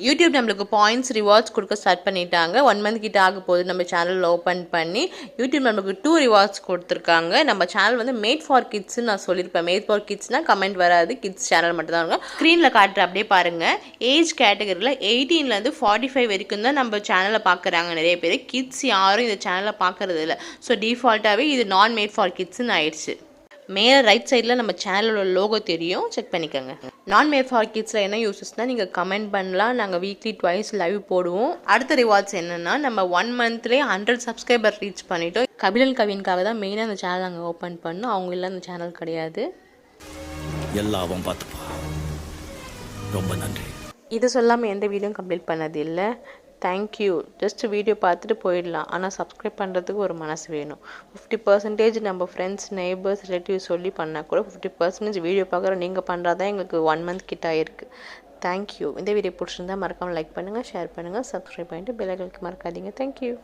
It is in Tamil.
யூடியூப் நம்மளுக்கு பாயிண்ட்ஸ் ரிவார்ட்ஸ் கொடுக்க ஸ்டார்ட் பண்ணிட்டாங்க. 1 மந்த் கிட்ட ஆக போகுது நம்ம சேனலில் ஓப்பன் பண்ணி. யூடியூப் நம்மளுக்கு 2 ரிவார்ட்ஸ் கொடுத்துருக்காங்க. நம்ம சேனல் வந்து மேட் ஃபார் கிட்ஸ்ன்னு நான் சொல்லியிருப்பேன். மேட் ஃபார் கிட்ஸ்னால் கமெண்ட் வராது, கிட்ஸ் சேனல் மட்டும் தான் இருக்கும். ஸ்க்ரீனில் காட்டுற அப்படியே பாருங்கள். ஏஜ் கேட்டகரியில் 18லேருந்து 45 வரைக்கும் தான் நம்ம சேனலில் பார்க்குறாங்க நிறைய பேர். கிட்ஸ் யாரும் இந்த சேனலில் பார்க்குறது இல்லை. ஸோ டிஃபால்ட்டாகவே இது நான் மேட் ஃபார் கிட்ஸ்ன்னு ஆயிடுச்சு. மேலே ரைட் சைடில் நம்ம சேனலோட லோகோ தெரியும், செக் பண்ணிக்கோங்க. நான் மேட் ஃபார் கிட்ஸில் என்ன யூஸஸ்னால் நீங்கள் கமெண்ட் பண்ணலாம். நாங்கள் வீக்லி 2 லைவ் போடுவோம். அடுத்த ரிவார்ட்ஸ் என்னென்னா நம்ம 1 மந்த்லேயே 100 சப்ஸ்கிரைபர் ரீச் பண்ணிட்டோம். கபிலன் கவின்காக தான் மெயினாக அந்த சேனல் நாங்கள் ஓப்பன் பண்ணோம். அவங்க இல்லை அந்த சேனல் கிடையாது. எல்லாம் பார்த்துப்பா. ரொம்ப நன்றி. இது சொல்லாமல் எந்த வீடியோவும் கம்ப்ளீட் பண்ணது இல்லை. தேங்க்யூ. ஜஸ்ட் வீடியோ பார்த்துட்டு போயிடலாம். ஆனால் சப்ஸ்கிரைப் பண்ணுறதுக்கு ஒரு மனசு வேணும். 50% நம்ம ஃப்ரெண்ட்ஸ், நெய்பர்ஸ், ரிலேட்டிவ்ஸ் சொல்லி பண்ணால் கூட 50% வீடியோ பார்க்குற நீங்கள் பண்ணுறதான் எங்களுக்கு 1 மந்த் கிட்ட ஆயிருக்கு. தேங்க்யூ. இந்த வீடியோ பிடிச்சிருந்தா மறக்காமல் லைக் பண்ணுங்கள், ஷேர் பண்ணுங்கள், சப்ஸ்கிரைப் பண்ணிட்டு பெல் ஐகானுக்கு மறக்காதீங்க. தேங்க்யூ.